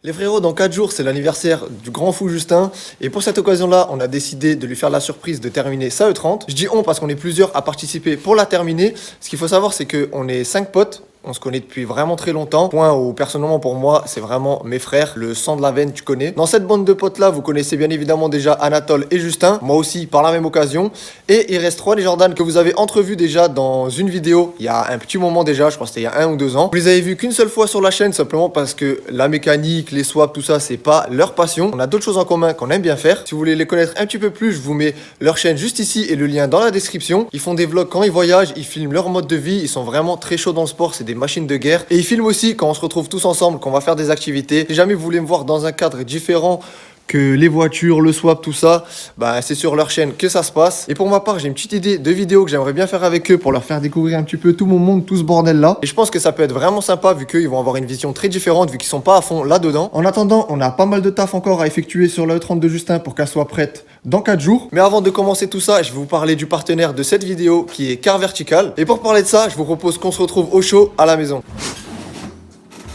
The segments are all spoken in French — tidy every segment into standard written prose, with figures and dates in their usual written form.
Les frérots, dans 4 jours, c'est l'anniversaire du grand fou Justin. Et pour cette occasion-là, on a décidé de lui faire la surprise de terminer sa E30. Je dis on parce qu'on est plusieurs à participer pour la terminer. Ce qu'il faut savoir, c'est qu'on est 5 potes. On se connaît depuis vraiment très longtemps. Point où, personnellement, pour moi, c'est vraiment mes frères. Le sang de la veine, tu connais. Dans cette bande de potes-là, vous connaissez bien évidemment déjà Anatole et Justin. Moi aussi, par la même occasion. Et il reste 3 les Jordan que vous avez entrevus déjà dans une vidéo. Il y a un petit moment déjà, je crois que c'était il y a 1 ou 2 ans. Vous les avez vus qu'une seule fois sur la chaîne, simplement parce que la mécanique, les swaps, tout ça, c'est pas leur passion. On a d'autres choses en commun qu'on aime bien faire. Si vous voulez les connaître un petit peu plus, je vous mets leur chaîne juste ici et le lien dans la description. Ils font des vlogs quand ils voyagent, ils filment leur mode de vie. Ils sont vraiment très chauds dans le sport, c'est des machines de guerre. Et ils filment aussi quand on se retrouve tous ensemble, qu'on va faire des activités. Si jamais vous voulez me voir dans un cadre différent que les voitures, le swap, tout ça, bah c'est sur leur chaîne que ça se passe. Et pour ma part, j'ai une petite idée de vidéo que j'aimerais bien faire avec eux pour leur faire découvrir un petit peu tout mon monde, tout ce bordel là. Et je pense que ça peut être vraiment sympa vu qu'ils vont avoir une vision très différente vu qu'ils sont pas à fond là-dedans. En attendant, on a pas mal de taf encore à effectuer sur la E30 de Justin pour qu'elle soit prête dans 4 jours. Mais avant de commencer tout ça, je vais vous parler du partenaire de cette vidéo qui est Car Vertical. Et pour parler de ça, je vous propose qu'on se retrouve au show à la maison.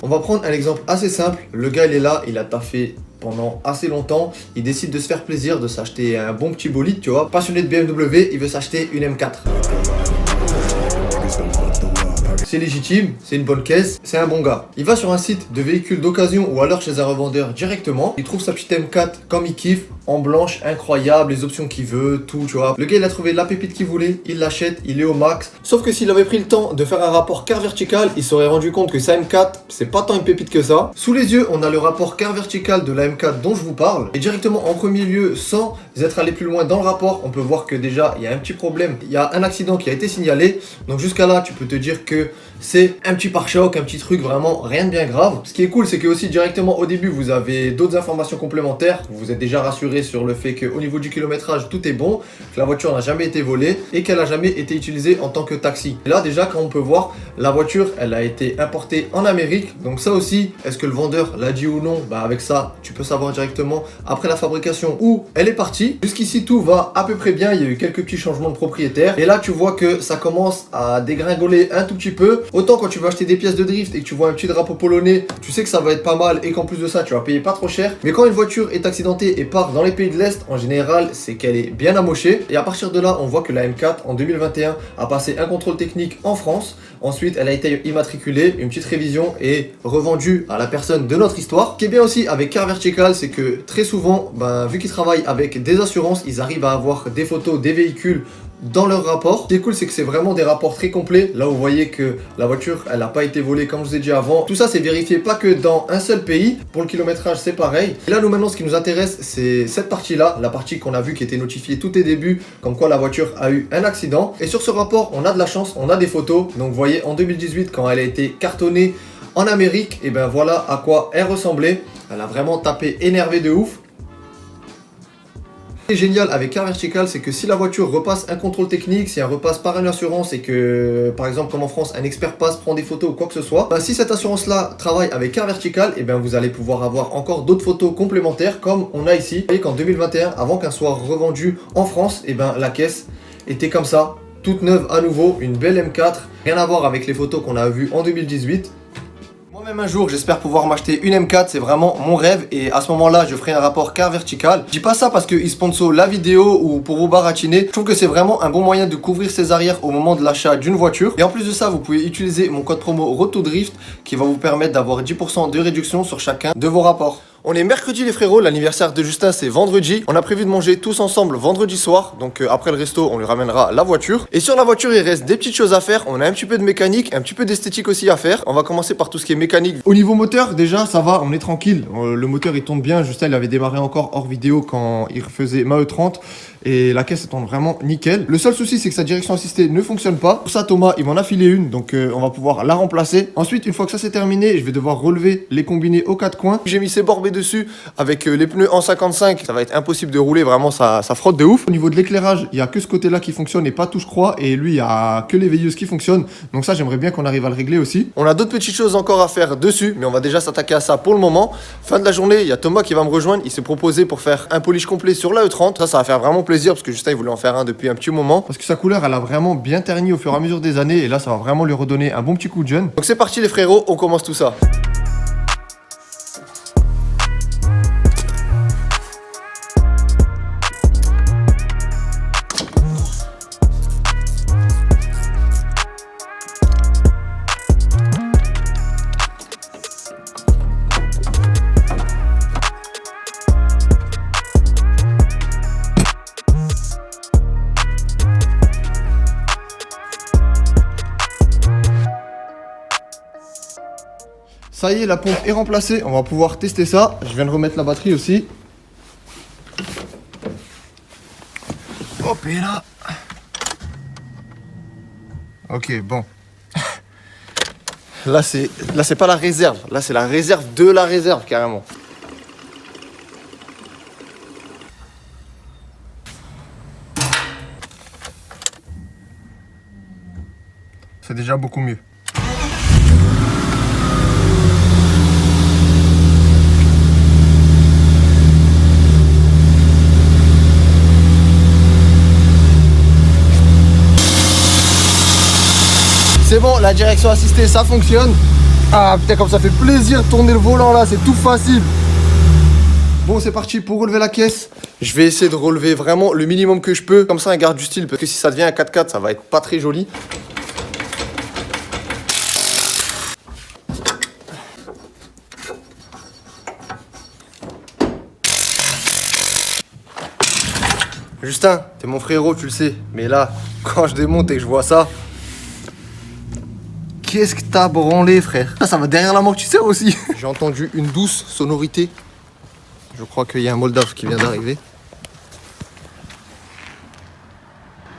On va prendre un exemple assez simple. Le gars, il est là, il a taffé pendant assez longtemps. Il décide de se faire plaisir, de s'acheter un bon petit bolide, tu vois. Passionné de BMW, il veut s'acheter une M4. C'est légitime, c'est une bonne caisse, c'est un bon gars. Il va sur un site de véhicules d'occasion ou alors chez un revendeur directement. Il trouve sa petite M4 comme il kiffe, en blanche, incroyable, les options qu'il veut, tout, tu vois. Le gars, il a trouvé la pépite qu'il voulait, il l'achète, il est au max. Sauf que s'il avait pris le temps de faire un rapport Car Vertical, il s'aurait rendu compte que sa M4, c'est pas tant une pépite que ça. Sous les yeux, on a le rapport Car Vertical de la M4 dont je vous parle. Et directement en premier lieu, sans être allé plus loin dans le rapport, on peut voir que déjà, il y a un petit problème. Il y a un accident qui a été signalé. Donc jusqu'à là, tu peux te dire que c'est un petit pare-choc, un petit truc, vraiment rien de bien grave. Ce qui est cool, c'est que aussi directement au début, vous avez d'autres informations complémentaires. Vous vous êtes déjà rassuré sur le fait qu'au niveau du kilométrage, tout est bon, que la voiture n'a jamais été volée et qu'elle n'a jamais été utilisée en tant que taxi. Et là, déjà, quand on peut voir, la voiture, elle a été importée en Amérique. Donc ça aussi, est-ce que le vendeur l'a dit ou non? Bah avec ça, tu peux savoir directement après la fabrication où elle est partie. Jusqu'ici, tout va à peu près bien. Il y a eu quelques petits changements de propriétaire. Et là, tu vois que ça commence à dégringoler un tout petit peu. Autant quand tu vas acheter des pièces de drift et que tu vois un petit drapeau polonais, tu sais que ça va être pas mal et qu'en plus de ça, tu vas payer pas trop cher. Mais quand une voiture est accidentée et part dans les pays de l'Est, en général, c'est qu'elle est bien amochée. Et à partir de là, on voit que la M4 en 2021 a passé un contrôle technique en France. Ensuite, elle a été immatriculée, une petite révision et revendue à la personne de notre histoire. Ce qui est bien aussi avec Car Vertical, c'est que très souvent, vu qu'ils travaillent avec des assurances, ils arrivent à avoir des photos des véhicules dans leur rapport. Ce qui est cool, c'est que c'est vraiment des rapports très complets. Là, vous voyez que la voiture, elle n'a pas été volée comme je vous ai dit avant. Tout ça, c'est vérifié pas que dans un seul pays. Pour le kilométrage, c'est pareil. Et là, nous, maintenant, ce qui nous intéresse, c'est cette partie-là. La partie qu'on a vue qui était notifiée tout au début, comme quoi la voiture a eu un accident. Et sur ce rapport, on a de la chance, on a des photos. Donc, vous voyez, en 2018, quand elle a été cartonnée en Amérique, et ben voilà à quoi elle ressemblait. Elle a vraiment tapé énervé de ouf. Ce qui est génial avec Car Vertical, c'est que si la voiture repasse un contrôle technique, si elle repasse par une assurance et que, par exemple, comme en France, un expert passe, prend des photos ou quoi que ce soit, si cette assurance-là travaille avec Car Vertical, et bien vous allez pouvoir avoir encore d'autres photos complémentaires comme on a ici. Vous voyez qu'en 2021, avant qu'elle soit revendue en France, et ben la caisse était comme ça, toute neuve à nouveau, une belle M4, rien à voir avec les photos qu'on a vues en 2018. Même un jour, j'espère pouvoir m'acheter une M4, c'est vraiment mon rêve et à ce moment-là, je ferai un rapport Car Vertical. Je dis pas ça parce qu'ils sponsorisent la vidéo ou pour vous baratiner. Je trouve que c'est vraiment un bon moyen de couvrir ses arrières au moment de l'achat d'une voiture. Et en plus de ça, vous pouvez utiliser mon code promo Road to Drift qui va vous permettre d'avoir 10% de réduction sur chacun de vos rapports. On est mercredi les frérots, l'anniversaire de Justin c'est vendredi. On a prévu de manger tous ensemble vendredi soir. Donc après le resto, on lui ramènera la voiture. Et sur la voiture, il reste des petites choses à faire. On a un petit peu de mécanique, un petit peu d'esthétique aussi à faire. On va commencer par tout ce qui est mécanique. Au niveau moteur, déjà ça va, on est tranquille. Le moteur il tourne bien. Justin il avait démarré encore hors vidéo quand il faisait ma E30. Et la caisse elle tourne vraiment nickel. Le seul souci c'est que sa direction assistée ne fonctionne pas. Pour ça Thomas il m'en a filé une. Donc on va pouvoir la remplacer. Ensuite une fois que ça c'est terminé, je vais devoir relever les combinés aux 4 coins. J'ai mis ces borbés dessus avec les pneus en 55. Ça va être impossible de rouler, vraiment ça frotte de ouf. Au niveau de l'éclairage, il n'y a que ce côté là qui fonctionne et pas tout je crois. Et lui il n'y a que les veilleuses qui fonctionnent. Donc ça j'aimerais bien qu'on arrive à le régler aussi. On a d'autres petites choses encore à faire dessus. Mais on va déjà s'attaquer à ça pour le moment. Fin de la journée, il y a Thomas qui va me rejoindre. Il s'est proposé pour faire un polish complet sur la E30. Ça va faire vraiment plaisir parce que Justin il voulait en faire un depuis un petit moment. Parce que sa couleur elle a vraiment bien terni au fur et à mesure des années. Et là ça va vraiment lui redonner un bon petit coup de jeune. Donc c'est parti les frérots, on commence tout ça. Ça y est, la pompe est remplacée. On va pouvoir tester ça. Je viens de remettre la batterie aussi. Hop, et là. Ok, bon. Là, c'est pas la réserve. Là, c'est la réserve de la réserve, carrément. C'est déjà beaucoup mieux. C'est bon, la direction assistée, ça fonctionne. Ah putain, comme ça fait plaisir de tourner le volant là, c'est tout facile. Bon, c'est parti pour relever la caisse. Je vais essayer de relever vraiment le minimum que je peux. Comme ça, un garde du style, parce que si ça devient un 4x4, ça va être pas très joli. Justin, t'es mon frérot, tu le sais. Mais là, quand je démonte et que je vois ça... Qu'est-ce que t'as branlé, frère? Ça va derrière l'amortisseur aussi. J'ai entendu une douce sonorité. Je crois qu'il y a un Moldave qui vient d'arriver.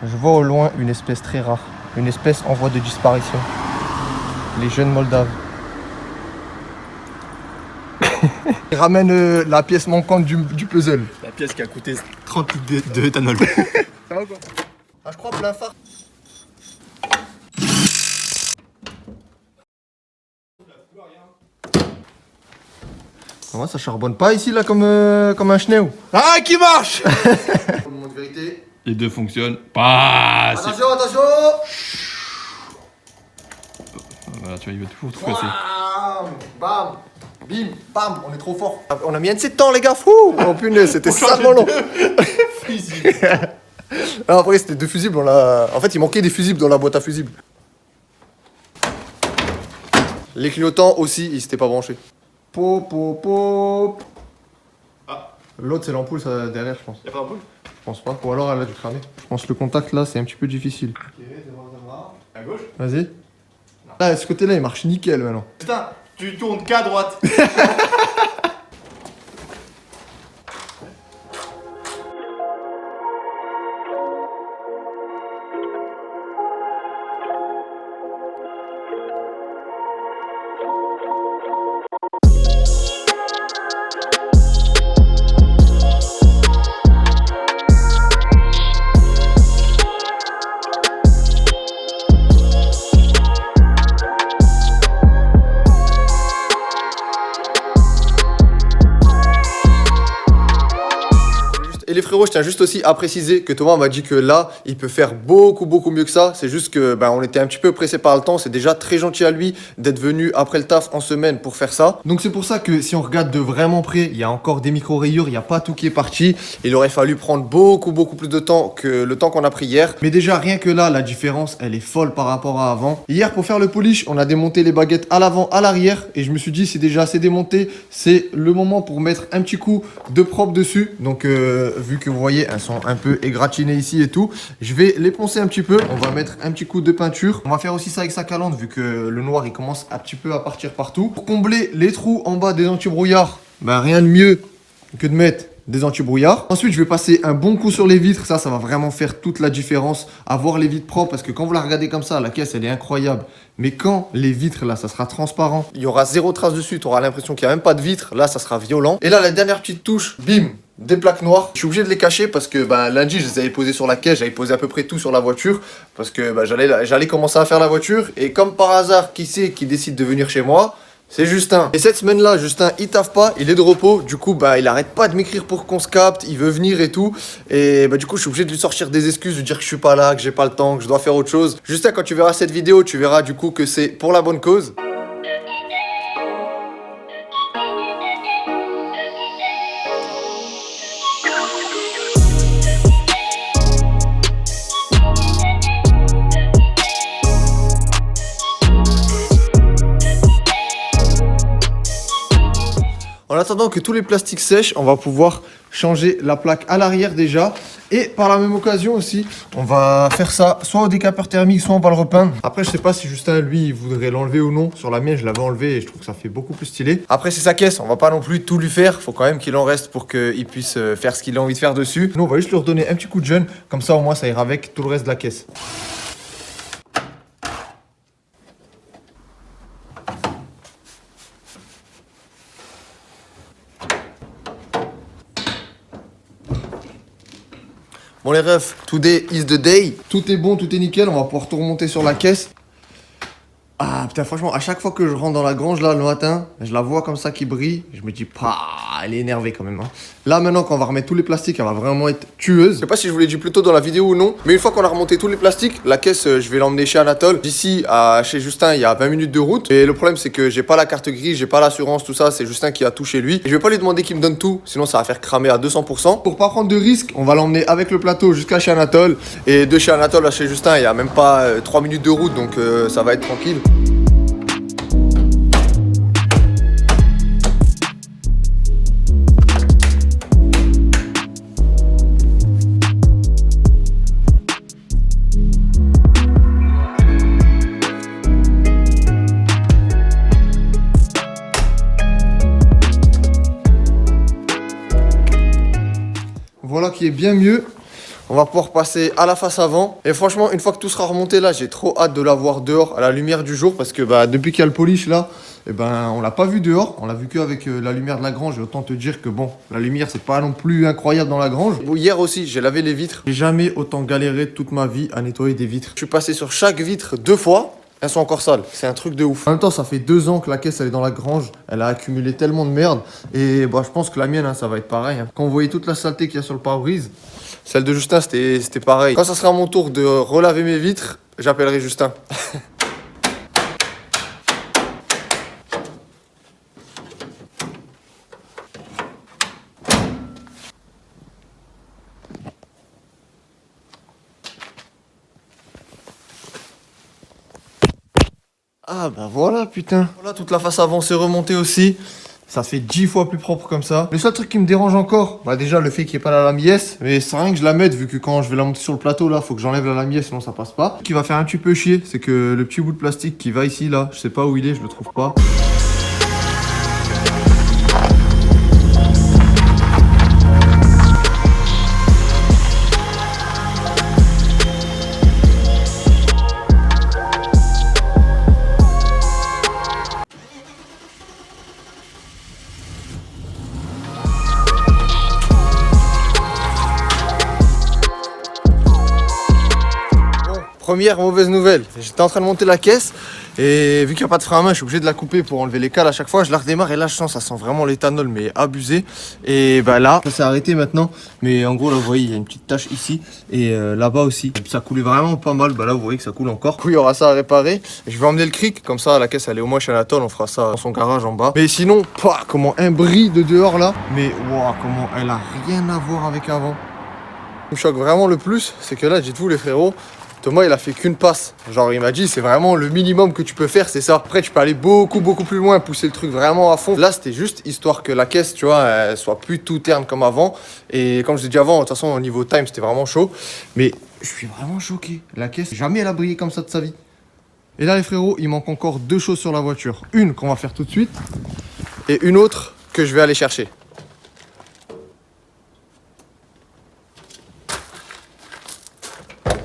Je vois au loin une espèce très rare. Une espèce en voie de disparition. Les jeunes Moldaves. Il ramène la pièce manquante du puzzle. La pièce qui a coûté 30 litres d'éthanol. Ça va quoi? Ah, je crois plein phare. Moi, ça charbonne pas ici là comme un cheneu. Ah, qui marche! Moment de vérité. Les deux fonctionnent. Pas. Attention, attention! Voilà, tu vois, il veut tout casser. Bam! Bam! Bim! Bam! On est trop fort. On a mis un de temps, les gars. Fou! Oh punaise, c'était salement long. Fusible. Non, après, c'était deux fusibles. En fait, il manquait des fusibles dans la boîte à fusibles. Les clignotants aussi, ils s'étaient pas branchés. Pop, pop, pop. Ah. L'autre, c'est l'ampoule, ça derrière, je pense. Y'a pas d'ampoule? Je pense pas. Ou alors, elle a dû cramer. Je pense que le contact là, c'est un petit peu difficile. Ok, à gauche? Vas-y. Là, ce côté-là, il marche nickel maintenant. Putain, tu tournes qu'à droite. Et les frérots, je tiens juste aussi à préciser que Thomas m'a dit que là, il peut faire beaucoup mieux que ça. C'est juste que on était un petit peu pressé par le temps. C'est déjà très gentil à lui d'être venu après le taf en semaine pour faire ça. Donc c'est pour ça que si on regarde de vraiment près, il y a encore des micro-rayures, il n'y a pas tout qui est parti. Il aurait fallu prendre beaucoup plus de temps que le temps qu'on a pris hier. Mais déjà, rien que là, la différence, elle est folle par rapport à avant. Hier, pour faire le polish, on a démonté les baguettes à l'avant, à l'arrière. Et je me suis dit, c'est déjà assez démonté. C'est le moment pour mettre un petit coup de propre dessus. Donc, vu que vous voyez, elles sont un peu égratignées ici et tout, je vais les poncer un petit peu. On va mettre un petit coup de peinture. On va faire aussi ça avec sa calandre, vu que le noir, il commence un petit peu à partir partout. Pour combler les trous en bas des antibrouillards, rien de mieux que de mettre des antibrouillards. Ensuite, je vais passer un bon coup sur les vitres. Ça va vraiment faire toute la différence. Avoir les vitres propres, parce que quand vous la regardez comme ça, la caisse, elle est incroyable. Mais quand les vitres, là, ça sera transparent, il y aura zéro trace dessus. Tu auras l'impression qu'il n'y a même pas de vitre. Là, ça sera violent. Et là, la dernière petite touche, bim, des plaques noires. Je suis obligé de les cacher parce que lundi, je les avais posées sur la caisse. J'avais posé à peu près tout sur la voiture parce que j'allais commencer à faire la voiture. Et comme par hasard, qui c'est qui décide de venir chez moi? C'est Justin. Et cette semaine-là, Justin, il taffe pas, il est de repos. Du coup, il arrête pas de m'écrire pour qu'on se capte, il veut venir et tout. Et du coup, je suis obligé de lui sortir des excuses, de dire que je suis pas là, que j'ai pas le temps, que je dois faire autre chose. Justin, quand tu verras cette vidéo, tu verras du coup que c'est pour la bonne cause. En attendant que tous les plastiques sèchent, on va pouvoir changer la plaque à l'arrière déjà. Et par la même occasion aussi, on va faire ça soit au décapeur thermique, soit on va le repeindre. Après, je sais pas si Justin, lui, il voudrait l'enlever ou non. Sur la mienne, je l'avais enlevé et je trouve que ça fait beaucoup plus stylé. Après, c'est sa caisse, on va pas non plus tout lui faire. Faut quand même qu'il en reste pour qu'il puisse faire ce qu'il a envie de faire dessus. Nous, on va juste lui redonner un petit coup de jeune. Comme ça, au moins, ça ira avec tout le reste de la caisse. Bon les refs, today is the day. Tout est bon, tout est nickel, on va pouvoir tout remonter sur la caisse. Ah putain, franchement, à chaque fois que je rentre dans la grange là le matin, je la vois comme ça qui brille. Je me dis, elle est énervée quand même. Hein. Là maintenant, quand on va remettre tous les plastiques, elle va vraiment être tueuse. Je sais pas si je vous l'ai dit plus tôt dans la vidéo ou non, mais une fois qu'on a remonté tous les plastiques, la caisse, je vais l'emmener chez Anatole. D'ici à chez Justin, il y a 20 minutes de route. Et le problème, c'est que j'ai pas la carte grise, j'ai pas l'assurance, tout ça. C'est Justin qui a tout chez lui. Et je vais pas lui demander qu'il me donne tout, sinon ça va faire cramer à 200%. Pour pas prendre de risque, on va l'emmener avec le plateau jusqu'à chez Anatole. Et de chez Anatole à chez Justin, il y a même pas 3 minutes de route, donc ça va être tranquille. Voilà qui est bien mieux. On va pouvoir passer à la face avant. Et franchement, une fois que tout sera remonté là, j'ai trop hâte de la voir dehors à la lumière du jour. Parce que depuis qu'il y a le polish là, on l'a pas vu dehors. On l'a vu qu'avec la lumière de la grange. Et autant te dire que bon, la lumière c'est pas non plus incroyable dans la grange. Bon, hier aussi, j'ai lavé les vitres. J'ai jamais autant galéré toute ma vie à nettoyer des vitres. Je suis passé sur chaque vitre 2 fois. Elles sont encore sales, c'est un truc de ouf. En même temps, ça fait 2 ans que la caisse elle est dans la grange. Elle a accumulé tellement de merde. Et je pense que la mienne, ça va être pareil. Hein. Quand vous voyez toute la saleté qu'il y a sur le pare-brise, celle de Justin, c'était pareil. Quand ça sera mon tour de relaver mes vitres, j'appellerai Justin. Ah voilà putain. Voilà, toute la face avant s'est remontée aussi. Ça fait 10 fois plus propre comme ça. Le seul truc qui me dérange encore, déjà le fait qu'il n'y ait pas la lame yes. Mais c'est rien que je la mette vu que quand je vais la monter sur le plateau là, faut que j'enlève la lame yes sinon ça passe pas. Ce qui va faire un petit peu chier, c'est que le petit bout de plastique qui va ici là, je sais pas où il est, je le trouve pas. Première mauvaise nouvelle, j'étais en train de monter la caisse et vu qu'il n'y a pas de frein à main, je suis obligé de la couper pour enlever les cales à chaque fois. Je la redémarre et là je sens, ça sent vraiment l'éthanol mais abusé. Et là, ça s'est arrêté maintenant. Mais en gros là vous voyez, il y a une petite tache ici et là-bas aussi. Et puis, ça coulait vraiment pas mal, là vous voyez que ça coule encore. Du coup il y aura ça à réparer. Je vais emmener le cric, comme ça la caisse elle est au moins chez Anatole, on fera ça dans son garage en bas. Mais sinon, comment un bris de dehors là. Mais wow, comment elle a rien à voir avec avant. Ce qui me choque vraiment le plus, c'est que là, dites-vous les frérots, Thomas il a fait qu'une passe. Genre il m'a dit c'est vraiment le minimum que tu peux faire, c'est ça. Après tu peux aller beaucoup plus loin, pousser le truc vraiment à fond. Là c'était juste histoire que la caisse tu vois elle soit plus tout terne comme avant. Et comme je l'ai dit avant, de toute façon au niveau time c'était vraiment chaud. Mais je suis vraiment choqué. La caisse, jamais elle a brillé comme ça de sa vie. Et là les frérots, il manque encore 2 choses sur la voiture. Une qu'on va faire tout de suite et une autre que je vais aller chercher.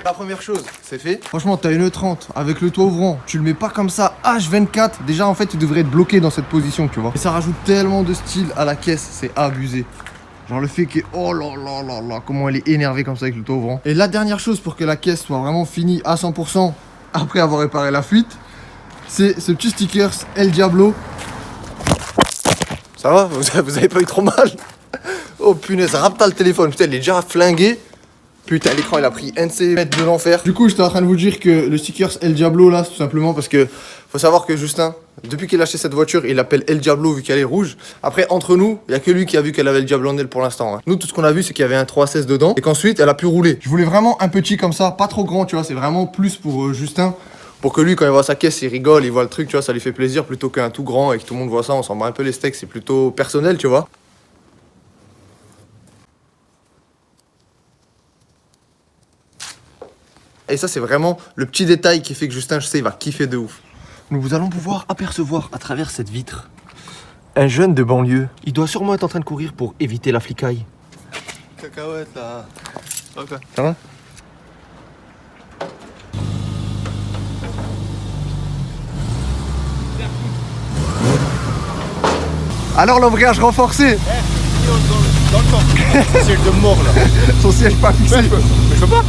La première chose, c'est fait. Franchement, t'as une E30 avec le toit ouvrant. Tu le mets pas comme ça, H24. Déjà, en fait, tu devrais être bloqué dans cette position, tu vois. Et ça rajoute tellement de style à la caisse, c'est abusé. Genre le fait que, oh là là là là, comment elle est énervée comme ça avec le toit ouvrant. Et la dernière chose pour que la caisse soit vraiment finie à 100% après avoir réparé la fuite, c'est ce petit stickers El Diablo. Ça va, vous avez pas eu trop mal? Oh punaise, rapta le téléphone, putain, il est déjà flingué. Putain, l'écran il a pris un de ces mètres de l'enfer. Du coup, j'étais en train de vous dire que le stickers El Diablo là, tout simplement parce que faut savoir que Justin, depuis qu'il a acheté cette voiture, il l'appelle El Diablo vu qu'elle est rouge. Après, entre nous, il y a que lui qui a vu qu'elle avait le Diablo en elle pour l'instant. Hein. Nous, tout ce qu'on a vu, c'est qu'il y avait un 316 dedans et qu'ensuite, elle a pu rouler. Je voulais vraiment un petit comme ça, pas trop grand, tu vois, c'est vraiment plus pour Justin. Pour que lui, quand il voit sa caisse, il rigole, il voit le truc, tu vois, ça lui fait plaisir plutôt qu'un tout grand et que tout le monde voit ça, on s'en bat un peu les steaks, c'est plutôt personnel, tu vois. Et ça, c'est vraiment le petit détail qui fait que Justin, je sais, il va kiffer de ouf. Nous allons pouvoir apercevoir à travers cette vitre un jeune de banlieue. Il doit sûrement être en train de courir pour éviter la flicaille. Cacahuète là. Ok. Ça va? Alors l'embrayage renforcé. Dans le temps. Siège de mort là. Son siège pas fixé. Mais je peux pas.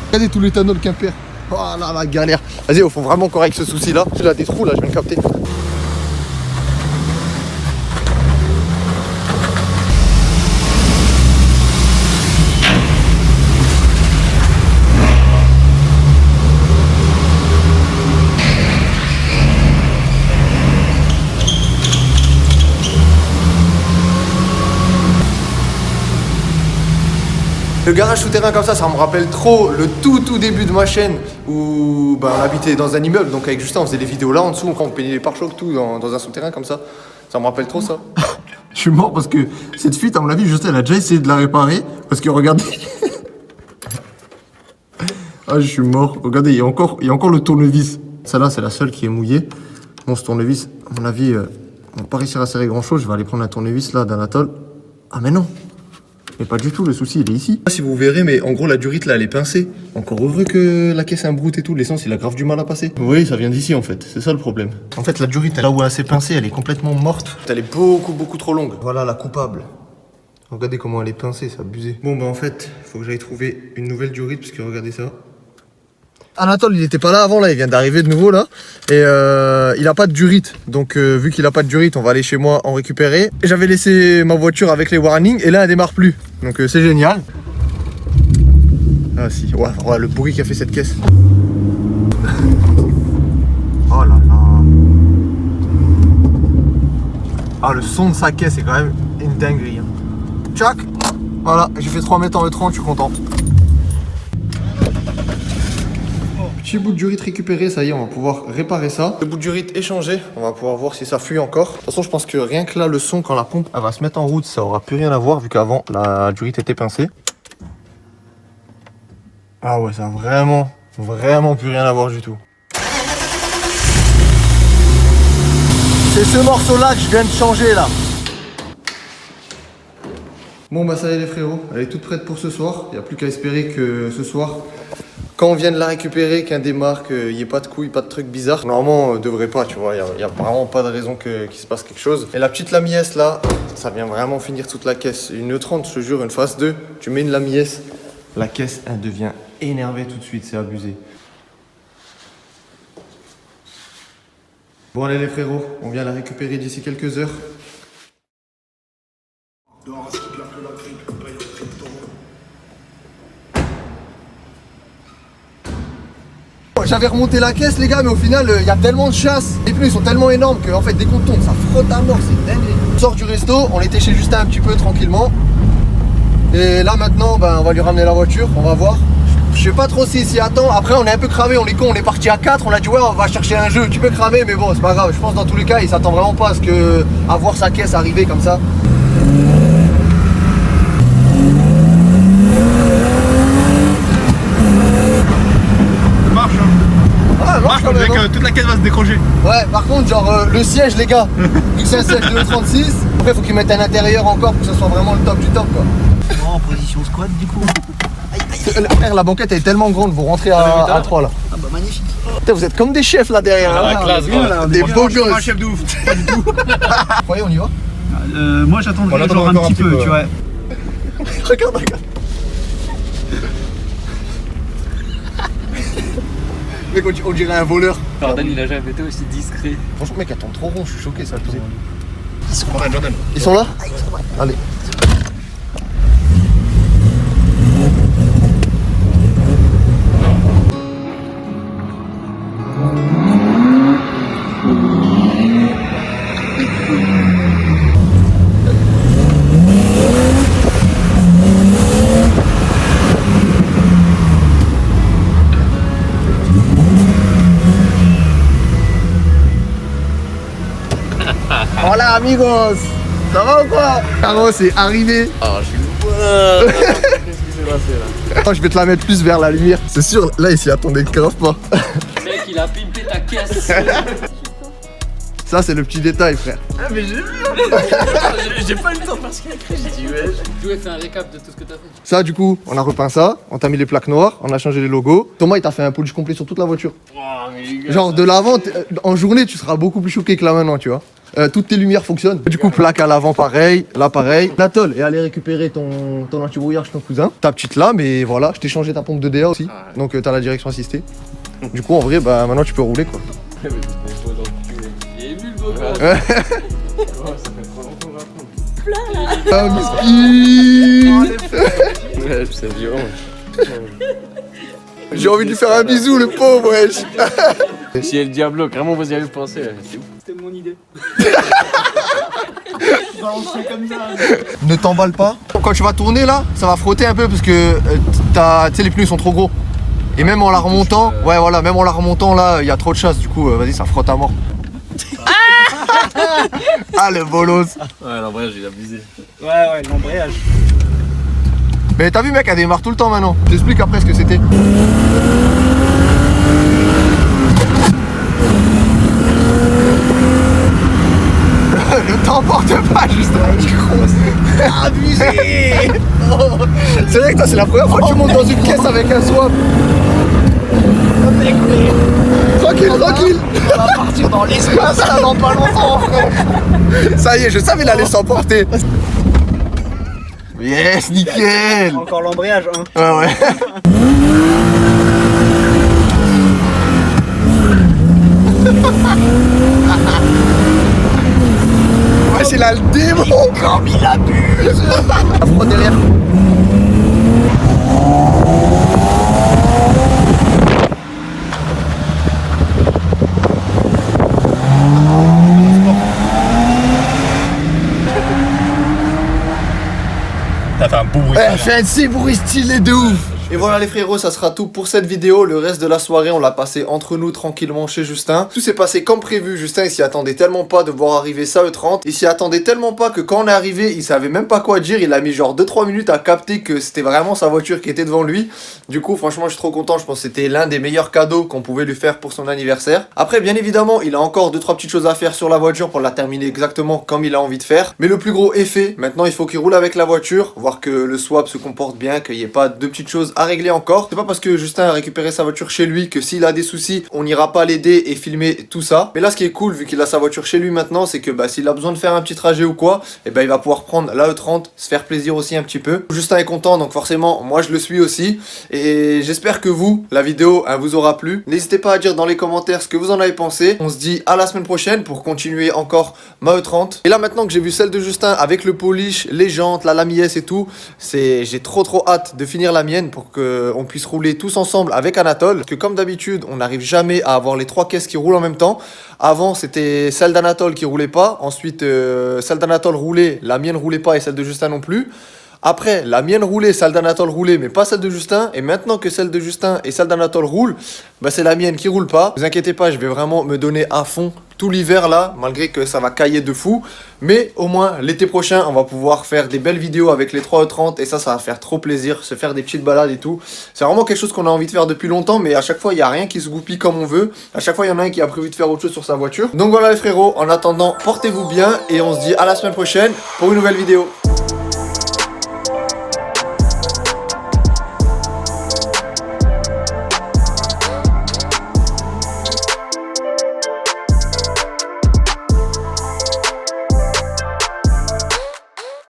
Regardez tout l'éthanol Quimper. Oh là la galère. Vas-y, il faut vraiment qu'on règle ce souci là. Tu as des trous là, je viens de capter. Le garage souterrain comme ça me rappelle trop le tout début de ma chaîne où on habitait dans un immeuble, donc avec Justin on faisait des vidéos là en dessous, on peignait les pare-chocs tout dans un souterrain comme ça. Ça me rappelle trop ça. Je suis mort parce que cette fuite, à mon avis, Justin elle a déjà essayé de la réparer parce que regardez. Ah, je suis mort. Regardez, il y a encore le tournevis. Celle-là, c'est la seule qui est mouillée. Bon, ce tournevis, à mon avis, on va pas réussir à serrer grand-chose. Je vais aller prendre un tournevis là d'Anatole. Ah mais non. Mais pas du tout, le souci il est ici. Je sais pas si vous verrez, mais en gros la durite là elle est pincée. Encore heureux que la caisse est un broute et tout, l'essence il a grave du mal à passer. Oui, ça vient d'ici en fait, c'est ça le problème. En fait la durite là où elle s'est pincée, elle est complètement morte. Elle est beaucoup trop longue. Voilà la coupable. Regardez comment elle est pincée, c'est abusé. Bon bah en fait, faut que j'aille trouver une nouvelle durite parce que regardez ça. Anatole il était pas là avant là, il vient d'arriver de nouveau là. Et il a pas de durite. Donc vu qu'il a pas de durite, on va aller chez moi en récupérer. J'avais laissé ma voiture avec les warnings et là elle démarre plus. Donc c'est génial. Ah si, ouais, le bruit qu'a fait cette caisse. Oh là là. Ah le son de sa caisse est quand même une dinguerie. Hein. Tchac. Voilà, j'ai fait 3 mètres en E30, je suis content. Petit bout de durite récupéré, ça y est, on va pouvoir réparer ça. Le bout de durite échangé, on va pouvoir voir si ça fuit encore. De toute façon, je pense que rien que là, le son, quand la pompe elle va se mettre en route, ça aura plus rien à voir vu qu'avant, la durite était pincée. Ah ouais, ça a vraiment plus rien à voir du tout. C'est ce morceau-là que je viens de changer là. Bon bah ça y est les frérots, elle est toute prête pour ce soir. Il n'y a plus qu'à espérer que ce soir, quand on vient de la récupérer, qu'un démarre, qu'il n'y ait pas de couilles, pas de trucs bizarres. Normalement, devrait pas, tu vois, il n'y a vraiment pas de raison qu'il se passe quelque chose. Et la petite lame IS là, ça vient vraiment finir toute la caisse. Une E30, je te jure, une phase 2, tu mets une lame IS, la caisse, elle devient énervée tout de suite, c'est abusé. Bon allez les frérots, on vient la récupérer d'ici quelques heures. J'avais remonté la caisse les gars, mais au final il y a tellement de chasse, les pneus ils sont tellement énormes que en fait dès qu'on tourne ça frotte à mort, c'est dingue. On sort du resto, on était chez Justin un petit peu tranquillement. Et là maintenant on va lui ramener la voiture, on va voir. Je sais pas trop s'il attend, après on est un peu cramé, on est con, on est parti à 4, on a dit ouais on va chercher un jeu, tu peux cramer mais bon c'est pas grave, je pense dans tous les cas il s'attend vraiment pas à voir sa caisse arriver comme ça. Marche, on dirait que toute la caisse va se décrocher. Ouais, par contre, genre le siège, les gars, vu que c'est un siège de 36, après faut qu'ils mettent un intérieur encore pour que ce soit vraiment le top du top quoi. Oh, en position squat du coup. Frère, la banquette elle est tellement grande, vous rentrez à 3 là. Ah bah magnifique. Putain, vous êtes comme des chefs là derrière. Ah, hein. classe, Bien, là, des beaux gosses. Un chef de ouf. Vous voyez, on y va. Moi j'attendrais attend genre un encore petit peu, tu vois. Regarde. Mec, on dirait un voleur. Jordan il a jamais été aussi discret. Franchement, mec, elle tourne trop rond, je suis choqué, ça. Jordan. Ils sont là. Allez. Hola amigos. Ça va ou quoi? Caro, c'est arrivé. Ah, je suis loin. Qu'est-ce qui s'est passé là? Attends, je vais te la mettre plus vers la lumière. C'est sûr, là, il s'y attendait grave pas. Le mec, il a pimpé ta caisse. Ça, c'est le petit détail, frère. Ah, mais j'ai vu. J'ai pas eu le temps parce qu'il a écrit. J'ai dit, ouais. Je vais faire un récap de tout ce que t'as fait. Ça, du coup, on a repeint ça. On t'a mis les plaques noires. On a changé les logos. Thomas, il t'a fait un polish complet sur toute la voiture. Oh, mais les gars, Genre, de l'avant, en journée, tu seras beaucoup plus choqué que là maintenant, tu vois. Toutes tes lumières fonctionnent. Du coup, plaque à l'avant, pareil. Là, pareil. Natol est allé récupérer ton anti-brouillard chez ton cousin. Ta petite lame, et voilà. Je t'ai changé ta pompe de DA aussi. Ah ouais. Donc, t'as la direction assistée. Du coup, en vrai, bah, maintenant, tu peux rouler, quoi. Il est ému le beau gosse. Ouais. Oh, ça fait trop longtemps que j'apprends. Ah, miskin. Ouais, c'est violent. J'ai envie de lui faire un bisou, le pauvre, wesh. Si elle Diablo, vraiment vous y avez pensé, c'est ouf. C'était mon idée. Ne t'emballe pas. Quand tu vas tourner là, ça va frotter un peu parce que tu sais, les pneus sont trop gros. Et même en la remontant, ouais voilà, même en la remontant là, il y a trop de chasse, du coup vas-y, ça frotte à mort. Ah le bolos. Ouais, l'embrayage il a abusé. Ouais, l'embrayage. Mais t'as vu mec, elle démarre tout le temps maintenant. Je t'explique après ce que c'était. Ne t'emporte pas juste abusé. C'est vrai que toi c'est la première fois que tu montes dans une caisse avec un swap. Tranquille, tranquille. On va partir dans l'espace là dans pas longtemps, frère. Ça y est, je savais il allait s'emporter. Yes, nickel. Encore l'embrayage, hein. Ouais, ouais. Ouais, c'est là le démon. Comme il abuse. La fraude derrière. T'as fait un beau bruit. Fait un petit bruit stylé de ouf. Et voilà les frérots, ça sera tout pour cette vidéo. Le reste de la soirée, on l'a passé entre nous tranquillement chez Justin. Tout s'est passé comme prévu. Justin, il s'y attendait tellement pas de voir arriver ça E30. Il s'y attendait tellement pas que quand on est arrivé, il savait même pas quoi dire. Il a mis genre 2-3 minutes à capter que c'était vraiment sa voiture qui était devant lui. Du coup, franchement, je suis trop content. Je pense que c'était l'un des meilleurs cadeaux qu'on pouvait lui faire pour son anniversaire. Après, bien évidemment, il a encore 2-3 petites choses à faire sur la voiture pour la terminer exactement comme il a envie de faire. Mais le plus gros est fait. Maintenant, il faut qu'il roule avec la voiture, voir que le swap se comporte bien, qu'il n'y ait pas de petites choses à régler encore. C'est pas parce que Justin a récupéré sa voiture chez lui que s'il a des soucis, on n'ira pas l'aider et filmer tout ça. Mais là, ce qui est cool, vu qu'il a sa voiture chez lui maintenant, c'est que bah, s'il a besoin de faire un petit trajet ou quoi, et ben il va pouvoir prendre la E30, se faire plaisir aussi un petit peu. Justin est content, donc forcément, moi je le suis aussi. Et j'espère que vous, la vidéo, vous aura plu. N'hésitez pas à dire dans les commentaires ce que vous en avez pensé. On se dit à la semaine prochaine pour continuer encore ma E30. Et là, maintenant que j'ai vu celle de Justin avec le polish, les jantes, la lame IS et tout, j'ai trop hâte de finir la mienne pour qu'on puisse rouler tous ensemble avec Anatole. Parce que comme d'habitude, on n'arrive jamais à avoir les 3 caisses qui roulent en même temps. Avant, c'était celle d'Anatole qui roulait pas. Ensuite, celle d'Anatole roulait, la mienne roulait pas et celle de Justin non plus. Après, la mienne roulait, celle d'Anatole roulait, mais pas celle de Justin. Et maintenant que celle de Justin et celle d'Anatole roulent, bah c'est la mienne qui roule pas. Ne vous inquiétez pas, je vais vraiment me donner à fond tout l'hiver là, malgré que ça va cailler de fou. Mais au moins, l'été prochain, on va pouvoir faire des belles vidéos avec les 3 E30. Et ça va faire trop plaisir, se faire des petites balades et tout. C'est vraiment quelque chose qu'on a envie de faire depuis longtemps, mais à chaque fois, il n'y a rien qui se goupille comme on veut. À chaque fois, il y en a un qui a prévu de faire autre chose sur sa voiture. Donc voilà les frérots, en attendant, portez-vous bien et on se dit à la semaine prochaine pour une nouvelle vidéo.